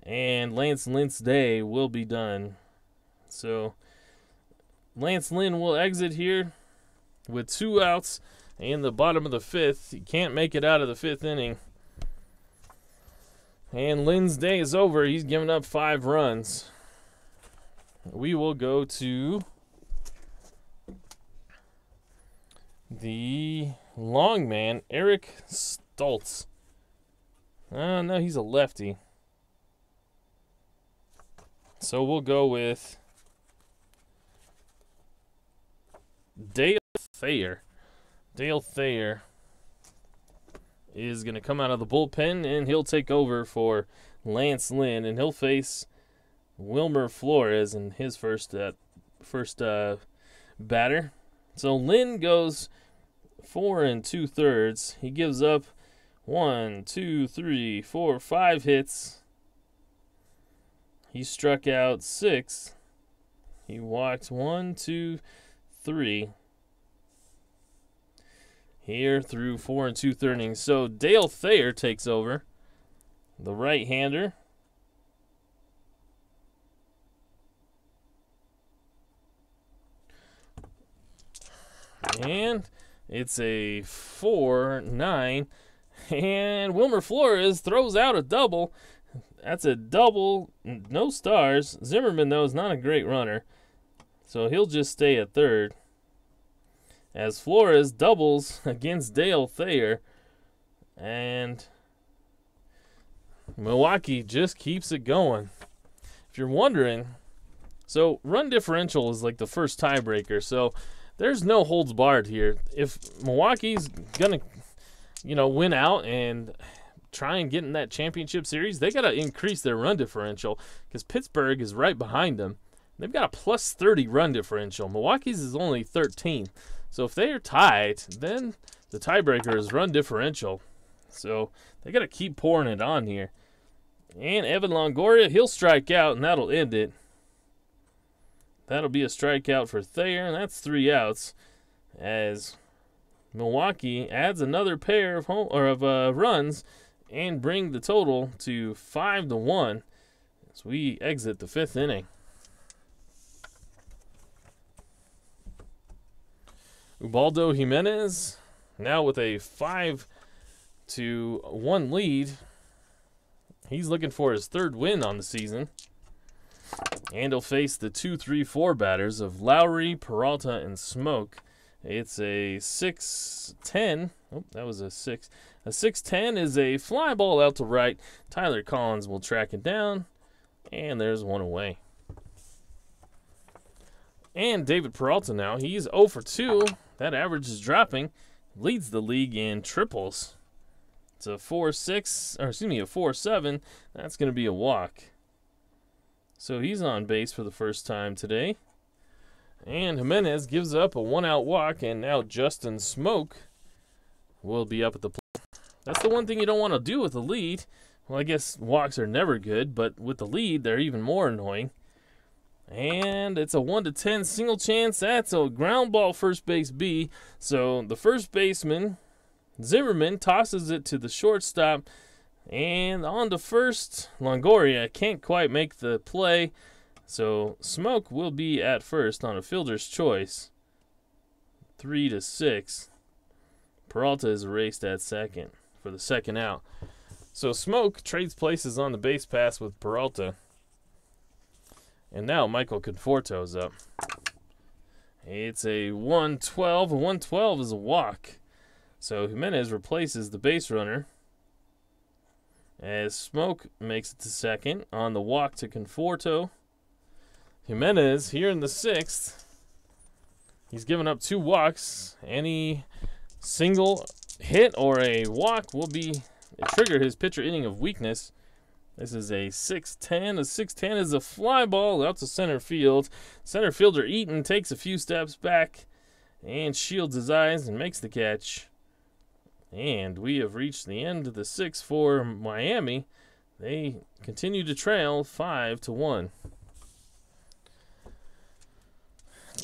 and Lance Lynn's day will be done. So Lance Lynn will exit here with 2 outs in the bottom of the fifth. He can't make it out of the fifth inning. And Lynn's day is over. He's given up 5 runs. We will go to the long man, Eric Stoltz. No, he's a lefty. So we'll go with Dale Thayer. Dale Thayer is going to come out of the bullpen, and he'll take over for Lance Lynn, and he'll face Wilmer Flores in his first batter. So Lynn goes 4 2/3. He gives up 1, 2, 3, 4, 5 hits. He struck out 6. He walked 1, 2, 3. Here through 4 2/3 innings. So Dale Thayer takes over, the right-hander. And it's a 4-9. And Wilmer Flores throws out a double. That's a double, no stars. Zimmerman, though, is not a great runner, so he'll just stay at third. As Flores doubles against Dale Thayer, and Milwaukee just keeps it going. If you're wondering, so run differential is like the first tiebreaker, so there's no holds barred here. If Milwaukee's gonna, win out and try and get in that championship series, they gotta increase their run differential because Pittsburgh is right behind them. They've got a plus 30 run differential. Milwaukee's is only 13. So if they are tied, then the tiebreaker is run differential. So they got to keep pouring it on here. And Evan Longoria, he'll strike out, and that'll end it. That'll be a strikeout for Thayer, and that's 3 outs. As Milwaukee adds another pair of runs and bring the total to 5-1 as we exit the 5th inning. Ubaldo Jimenez now with a 5-1 lead. He's looking for his 3rd win on the season. And he'll face the 2-3-4 batters of Lowry, Peralta, and Smoke. It's a 6-10. Oh, that was a 6. A 6-10 is a fly ball out to right. Tyler Collins will track it down. And there's one away. And David Peralta now, he's 0 for 2. That average is dropping. Leads the league in triples. It's a 4-7. That's going to be a walk. So he's on base for the first time today. And Jimenez gives up a 1-out walk, and now Justin Smoke will be up at the plate. That's the one thing you don't want to do with a lead. Well, I guess walks are never good, but with the lead, they're even more annoying. And it's a 1-10 single chance. That's a ground ball first base B. So the first baseman, Zimmerman, tosses it to the shortstop. And on to first, Longoria can't quite make the play. So Smoke will be at first on a fielder's choice. 3-6. Peralta is erased at second for the 2nd out. So Smoke trades places on the base pass with Peralta. And now Michael Conforto's up. It's a 1-12. A 1-12 is a walk. So Jimenez replaces the base runner. As Smoke makes it to second on the walk to Conforto. Jimenez here in the 6th. He's given up 2 walks. Any single hit or a walk will trigger his pitcher inning of weakness. This is a 6-10. A 6-10 is a fly ball out to center field. Center fielder Eaton takes a few steps back and shields his eyes and makes the catch. And we have reached the end of the 6th for Miami. They continue to trail 5-1.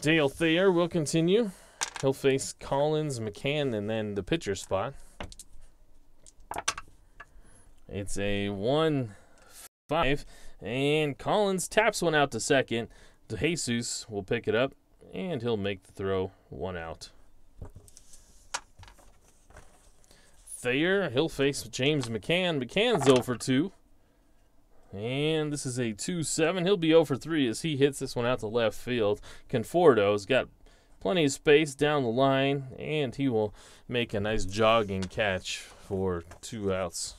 Dale Thayer will continue. He'll face Collins, McCann, and then the pitcher spot. It's a 1-5, and Collins taps one out to second. DeJesus will pick it up, and he'll make the throw, 1 out. Thayer, he'll face James McCann. McCann's 0 for 2. And this is a 2-7. He'll be 0 for 3 as he hits this one out to left field. Conforto's got plenty of space down the line, and he will make a nice jogging catch for 2 outs.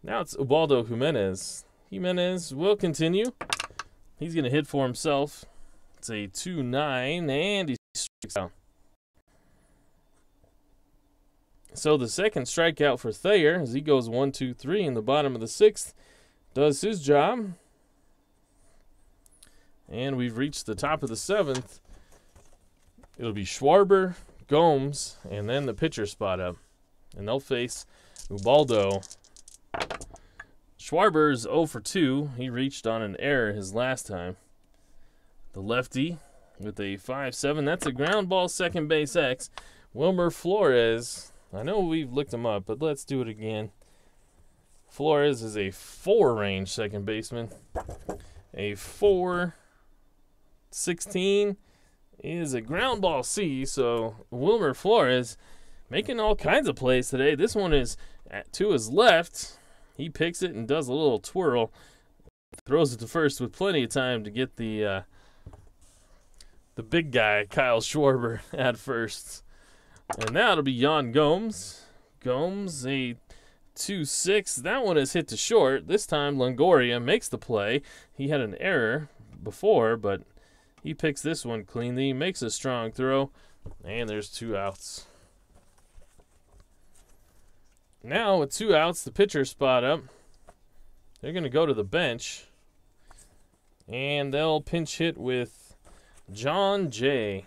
Now it's Ubaldo Jimenez. Jimenez will continue. He's going to hit for himself. It's a 2-9, and he strikes out. So the second strikeout for Thayer as he goes 1-2-3 in the bottom of the 6th. Does his job. And we've reached the top of the 7th. It'll be Schwarber, Gomes, and then the pitcher spot up. And they'll face Ubaldo. Schwarber's 0 for 2. He reached on an error his last time. The lefty with a 5-7. That's a ground ball, second base X. Wilmer Flores. I know we've looked him up, but let's do it again. Flores is a 4-range second baseman. A 4-16 is a ground ball C, so Wilmer Flores making all kinds of plays today. This one is to his left. He picks it and does a little twirl. Throws it to first with plenty of time to get the big guy, Kyle Schwarber, at first. And now it'll be Yan Gomes. Gomes, a 2-6. That one is hit to short. This time Longoria makes the play. He had an error before, but he picks this one cleanly, makes a strong throw, and there's 2 outs. Now with 2 outs, the pitcher spot up. They're going to go to the bench, and they'll pinch hit with John Jay.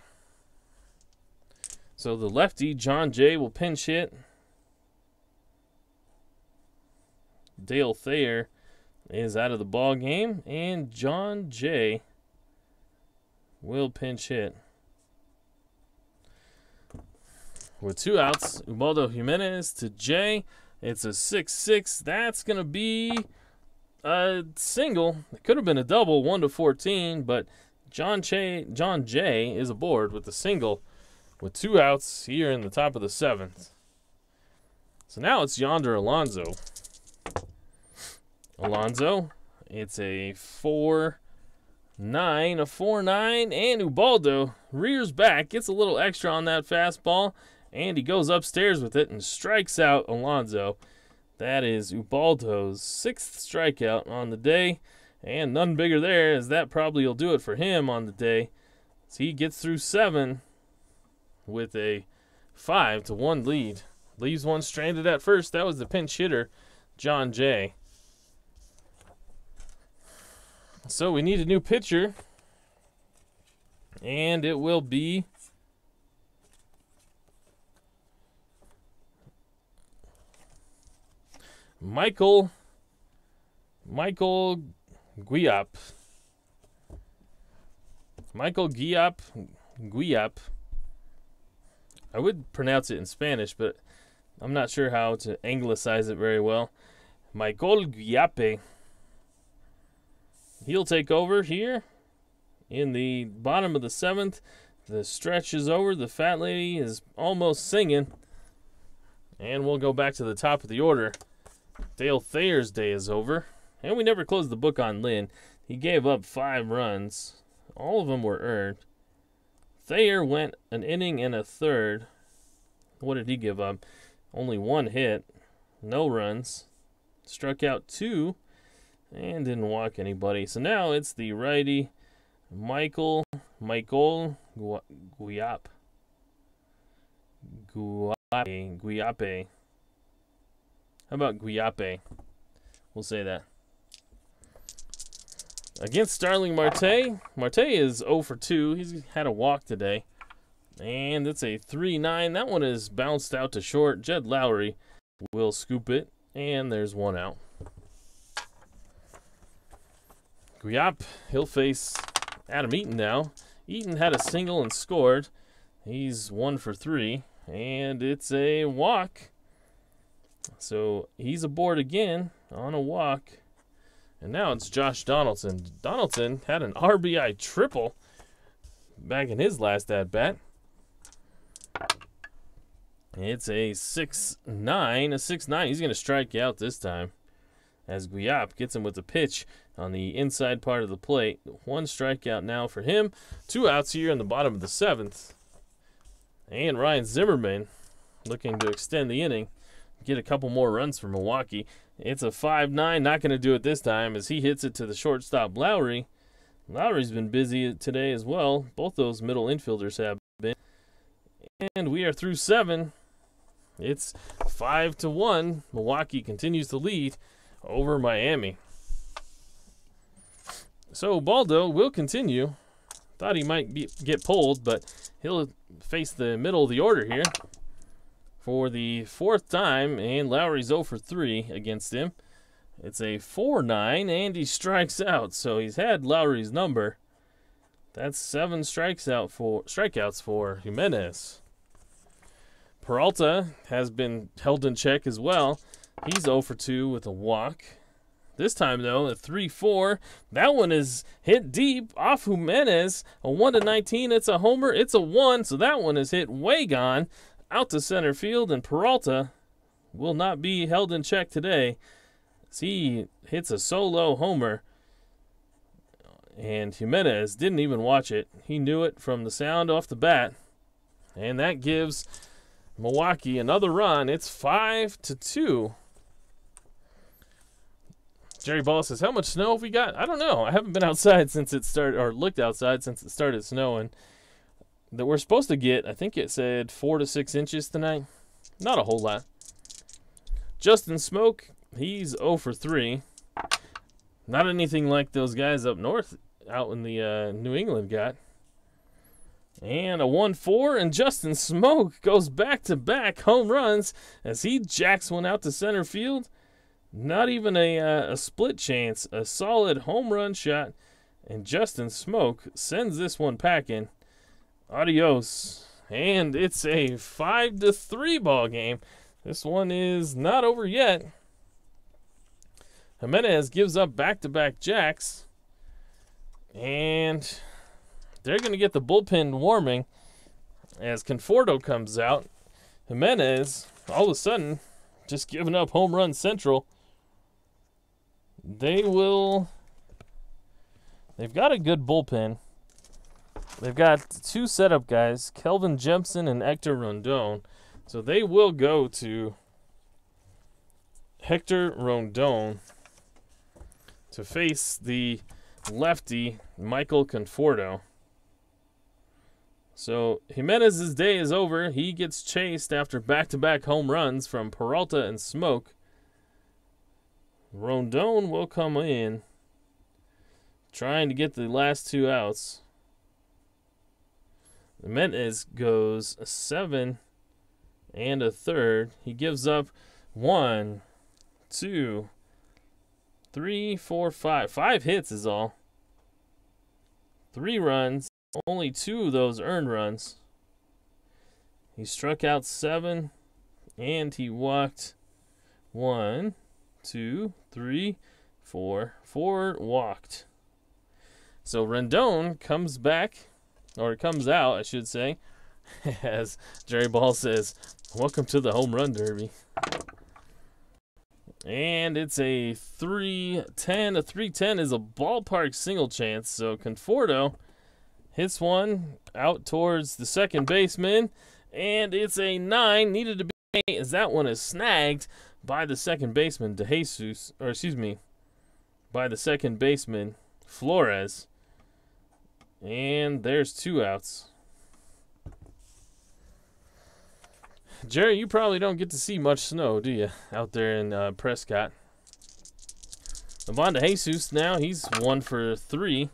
So the lefty, John Jay, will pinch hit. Dale Thayer is out of the ball game, and John Jay will pinch hit. With 2 outs, Ubaldo Jimenez to Jay. It's a 6-6. That's going to be a single. It could have been a double, 1-14, but John Jay is aboard with the single with 2 outs here in the top of the 7th. So now it's Yonder Alonso. Alonso, it's a 4-9, and Ubaldo rears back, gets a little extra on that fastball, and he goes upstairs with it and strikes out Alonso. That is Ubaldo's 6th strikeout on the day, and none bigger there, as that probably will do it for him on the day. So he gets through 7 with a 5-1 lead. Leaves one stranded at first. That was the pinch hitter, John Jay. So we need a new pitcher, and it will be Michael Guiap. Michael Guiap. I would pronounce it in Spanish, but I'm not sure how to anglicize it very well. Michael Guiape. He'll take over here in the bottom of the 7th. The stretch is over. The fat lady is almost singing. And we'll go back to the top of the order. Dale Thayer's day is over. And we never closed the book on Lynn. He gave up 5 runs. All of them were earned. Thayer went an inning and a third. What did he give up? Only 1 hit. No runs. Struck out 2. And didn't walk anybody. So now it's the righty, Michael Guiape. Guiape. How about Guiape? We'll say that. Against Starling Marte. Marte is 0 for 2. He's had a walk today. And it's a 3-9. That one is bounced out to short. Jed Lowry will scoop it. And there's 1 out. Guiap, he'll face Adam Eaton now. Eaton had a single and scored. He's 1 for 3. And it's a walk. So he's aboard again on a walk. And now it's Josh Donaldson. Donaldson had an RBI triple back in his last at-bat. It's a 6-9. A 6-9. He's going to strike out this time, as Guillap gets him with the pitch on the inside part of the plate. 1 strikeout now for him. 2 outs here in the bottom of the 7th. And Ryan Zimmerman looking to extend the inning, get a couple more runs for Milwaukee. It's a 5-9. Not going to do it this time as he hits it to the shortstop, Lowry. Lowry's been busy today as well. Both those middle infielders have been. And we are through 7. It's 5-1. Milwaukee continues to lead over Miami. So Baldo will continue. Thought he might get pulled, but he'll face the middle of the order here for the 4th time, and Lowry's 0 for 3 against him. It's a 4-9, and he strikes out. So he's had Lowry's number. That's 7 strikeouts for Jimenez. Peralta has been held in check as well. He's 0 for 2 with a walk. This time, though, a 3-4. That one is hit deep off Jimenez. A 1-19. It's a homer. It's a 1. So that one is hit way gone out to center field. And Peralta will not be held in check today, as he hits a solo homer. And Jimenez didn't even watch it. He knew it from the sound off the bat. And that gives Milwaukee another run. It's 5-2. Jerry Ball says, how much snow have we got? I don't know. I haven't been outside since it started, or looked outside since it started snowing. That we're supposed to get, I think it said 4 to 6 inches tonight. Not a whole lot. Justin Smoke, he's 0 for 3. Not anything like those guys up north out in the New England got. And a 1-4, and Justin Smoke goes back-to-back home runs as he jacks one out to center field. Not even a split chance, a solid home run shot, and Justin Smoke sends this one packing. Adios. And it's a 5-3 ball game. This one is not over yet. Jimenez gives up back-to-back jacks, and they're going to get the bullpen warming as Conforto comes out. Jimenez, all of a sudden, just giving up home run central. They've got a good bullpen. They've got 2 setup guys, Kelvin Jepson and Hector Rondon. So they will go to Hector Rondon to face the lefty Michael Conforto. So Jimenez's day is over. He gets chased after back-to-back home runs from Peralta and Smoke. Rondon will come in, trying to get the last 2 outs. Jimenez goes 7 1/3. He gives up 1, 2, 3, 4, 5. 5 hits is all. 3 runs. Only 2 of those earned runs. He struck out 7, and he walked 1, 2, 3, 4. 4 walked. So Rondon comes back, or comes out, I should say, as Jerry Ball says, welcome to the home run derby. And it's a 3-10. A 3-10 is a ballpark single chance. So Conforto hits one out towards the second baseman, and it's a 9. Needed to be 8 as that one is snagged by the second baseman, DeJesus, or excuse me, by the second baseman, Flores. And there's 2 outs. Jerry, you probably don't get to see much snow, do you, out there in Prescott? Ivan DeJesus now, he's 1 for 3.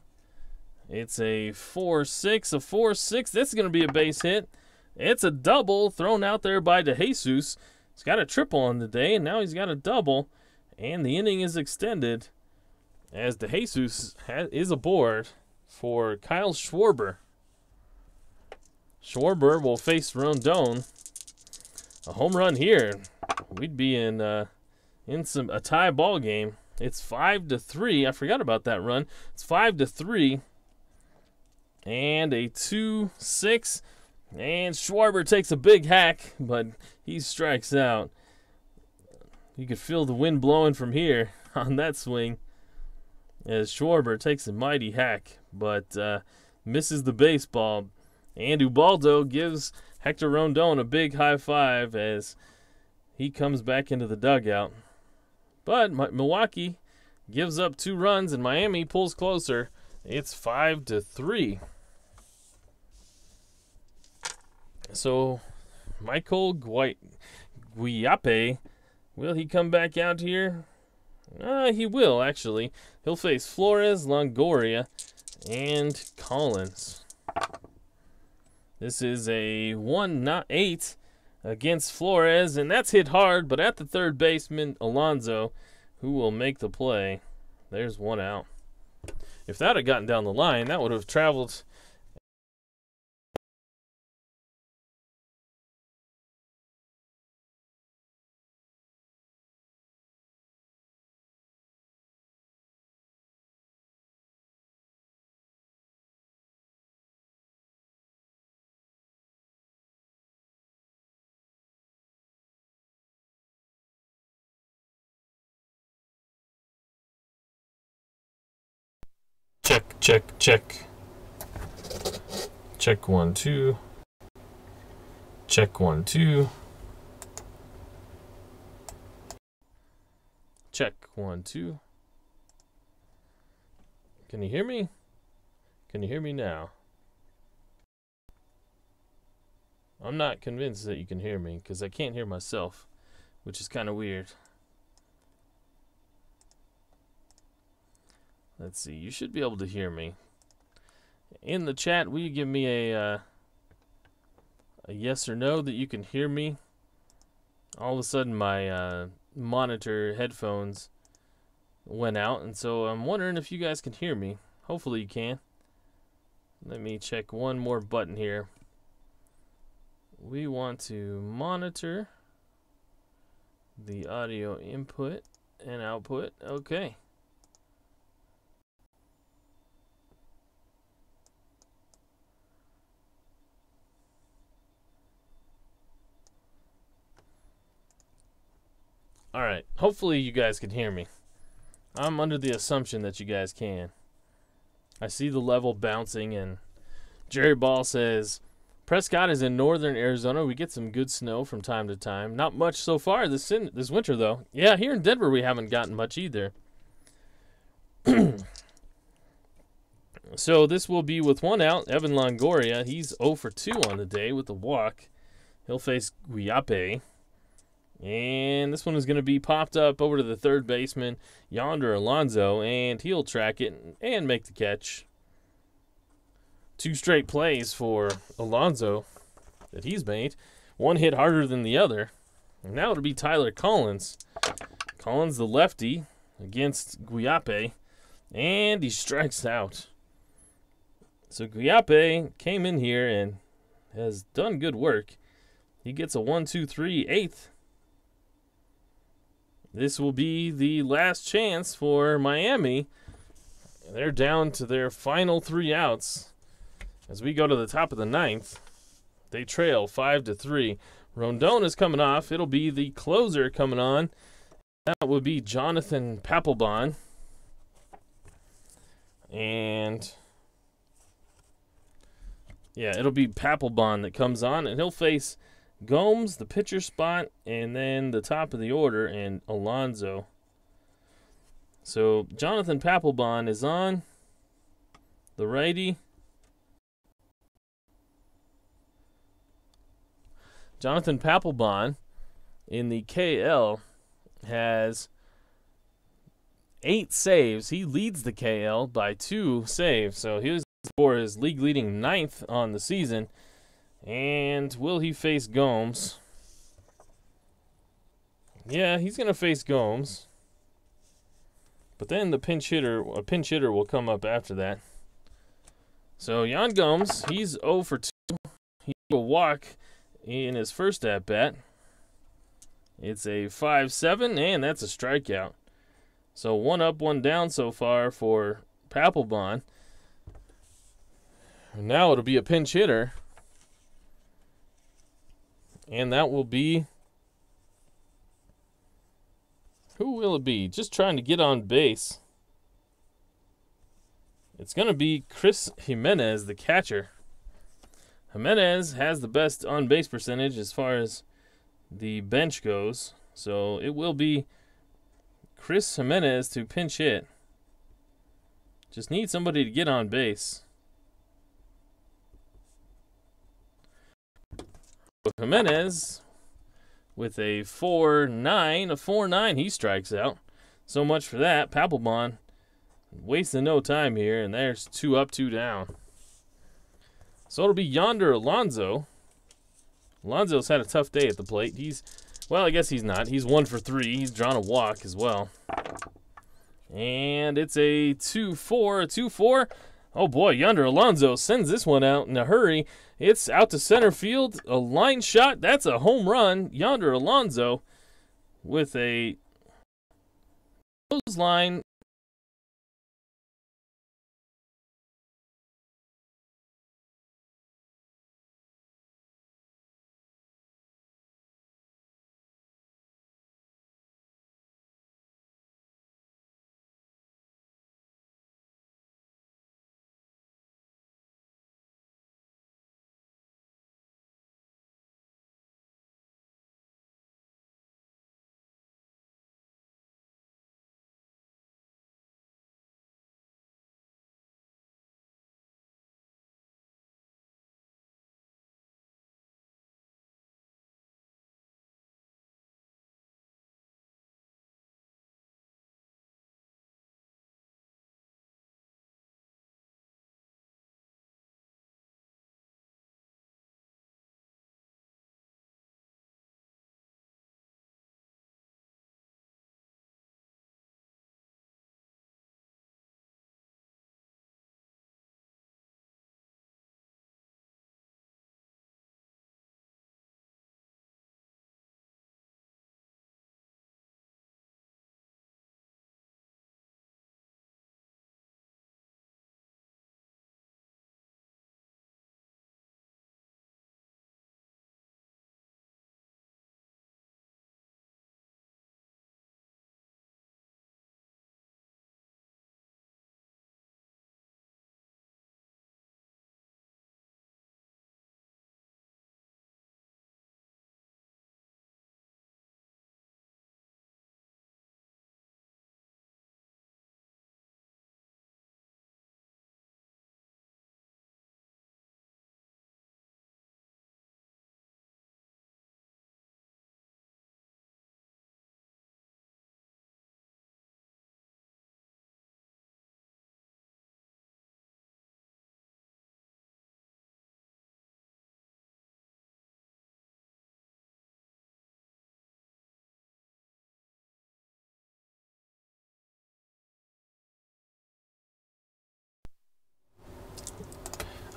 It's a 4-6, a 4-6. This is going to be a base hit. It's a double thrown out there by DeJesus. He's got a triple on the day, and now he's got a double. And the inning is extended as DeJesus is aboard for Kyle Schwarber. Schwarber will face Rondon. A home run here, we'd be in a tie ball game. It's 5-3. I forgot about that run. It's 5-3. And a 2-6. And Schwarber takes a big hack, but he strikes out. You could feel the wind blowing from here on that swing as Schwarber takes a mighty hack, but misses the baseball. And Ubaldo gives Hector Rondon a big high five as he comes back into the dugout. But Milwaukee gives up 2 runs, and Miami pulls closer. It's 5-3. So, Michael Guiape, will he come back out here? He will, actually. He'll face Flores, Longoria, and Collins. This is a 1-8 against Flores, and that's hit hard, but at the third baseman, Alonso, who will make the play. There's 1 out. If that had gotten down the line, that would have traveled. Check, check, check. Check 1, 2. Check 1, 2. Check 1, 2. Can you hear me? Can you hear me now? I'm not convinced that you can hear me because I can't hear myself, which is kind of weird. Let's see. You should be able to hear me. In the chat, will you give me a yes or no that you can hear me? All of a sudden, my monitor headphones went out, and so I'm wondering if you guys can hear me. Hopefully you can. Let me check one more button here. We want to monitor the audio input and output. Okay. Alright, hopefully you guys can hear me. I'm under the assumption that you guys can. I see the level bouncing, and Jerry Ball says, Prescott is in northern Arizona. We get some good snow from time to time. Not much so far this winter, though. Yeah, here in Denver we haven't gotten much either. So this will be with 1 out. Evan Longoria, he's 0 for 2 on the day with a walk. He'll face Guiape. And this one is going to be popped up over to the third baseman, Yonder Alonso, and he'll track it and make the catch. 2 straight plays for Alonso that he's made. One hit harder than the other. And now it'll be Tyler Collins. Collins, the lefty, against Guiape, and he strikes out. So Guiape came in here and has done good work. He gets a 1-2-3 8th. This will be the last chance for Miami. They're down to their final 3 outs. As we go to the top of the 9th, they trail 5-3. Rondon is coming off. It'll be the closer coming on. That would be Jonathan Papelbon. And yeah, it'll be Papelbon that comes on, and he'll face Gomes, the pitcher spot, and then the top of the order, and Alonso. So Jonathan Papelbon is on, the righty. Jonathan Papelbon in the KL has 8 saves. He leads the KL by 2 saves. So he was for his league-leading 9th on the season. And will he face Gomes? Yeah, he's going to face Gomes. But then a pinch hitter will come up after that. So Yan Gomes, he's 0 for 2. He will walk in his first at-bat. It's a 5-7, and that's a strikeout. So 1 up, 1 down so far for Papelbon. Now it'll be a pinch hitter. And that will be... Who will it be? Just trying to get on base. It's going to be Chris Jimenez, the catcher. Jimenez has the best on-base percentage as far as the bench goes. So it will be Chris Jimenez to pinch hit. Just need somebody to get on base. Jimenez with a 4-9. He strikes out. So much for that. Papelbon wasting no time here, and there's 2 up, 2 down. So it'll be Yonder Alonso. Alonso's had a tough day at the plate. Well, I guess he's not. He's 1 for 3. He's drawn a walk as well. And it's a 2-4, a 2-4. Oh boy, Yonder Alonso sends this one out in a hurry. It's out to center field. A line shot. That's a home run. Yonder Alonso with a clothesline.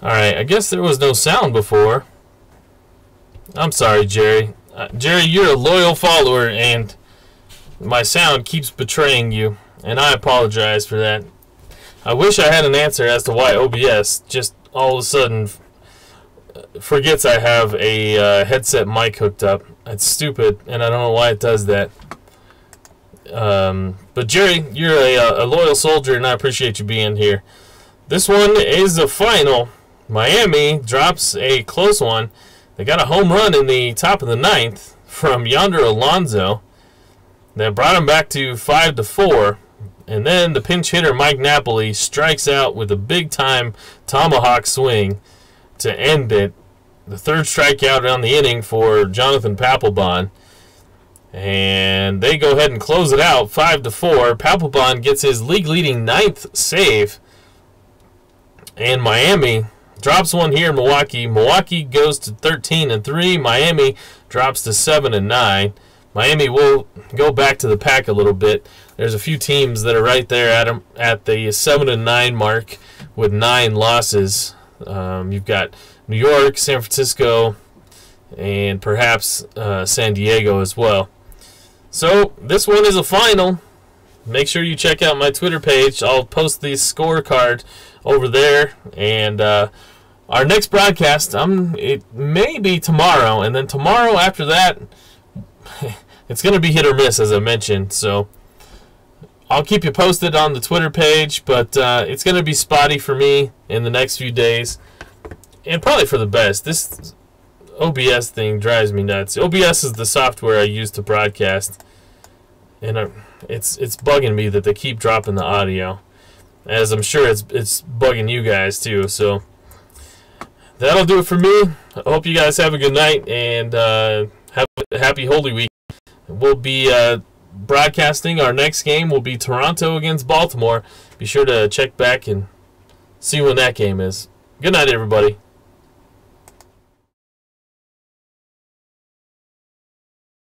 Alright, I guess there was no sound before. I'm sorry, Jerry. Jerry, you're a loyal follower, and my sound keeps betraying you, and I apologize for that. I wish I had an answer as to why OBS just all of a sudden forgets I have a headset mic hooked up. It's stupid, and I don't know why it does that. But Jerry, you're a loyal soldier, and I appreciate you being here. This one is the final. Miami drops a close one. They got a home run in the top of the 9th from Yonder Alonso that brought him back to 5-4. And then the pinch hitter Mike Napoli strikes out with a big-time tomahawk swing to end it. The 3rd strikeout on the inning for Jonathan Papelbon. And they go ahead and close it out, 5-4. Papelbon gets his league-leading 9th save. And Miami drops one here in Milwaukee. Milwaukee goes to 13-3. Miami drops to 7-9. Miami will go back to the pack a little bit. There's a few teams that are right there at the 7-9 mark with 9 losses. You've got New York, San Francisco, and perhaps San Diego as well. So this one is a final. Make sure you check out my Twitter page. I'll post the scorecard over there, and our next broadcast, it may be tomorrow, and then tomorrow after that, it's going to be hit or miss, as I mentioned. So I'll keep you posted on the Twitter page, but it's going to be spotty for me in the next few days, and probably for the best. This OBS thing drives me nuts. OBS is the software I use to broadcast, and it's bugging me that they keep dropping the audio, as I'm sure it's bugging you guys too. So that'll do it for me. I hope you guys have a good night, and have a happy Holy Week. We'll be broadcasting. Our next game will be Toronto against Baltimore. Be sure to check back and see when that game is. Good night, everybody.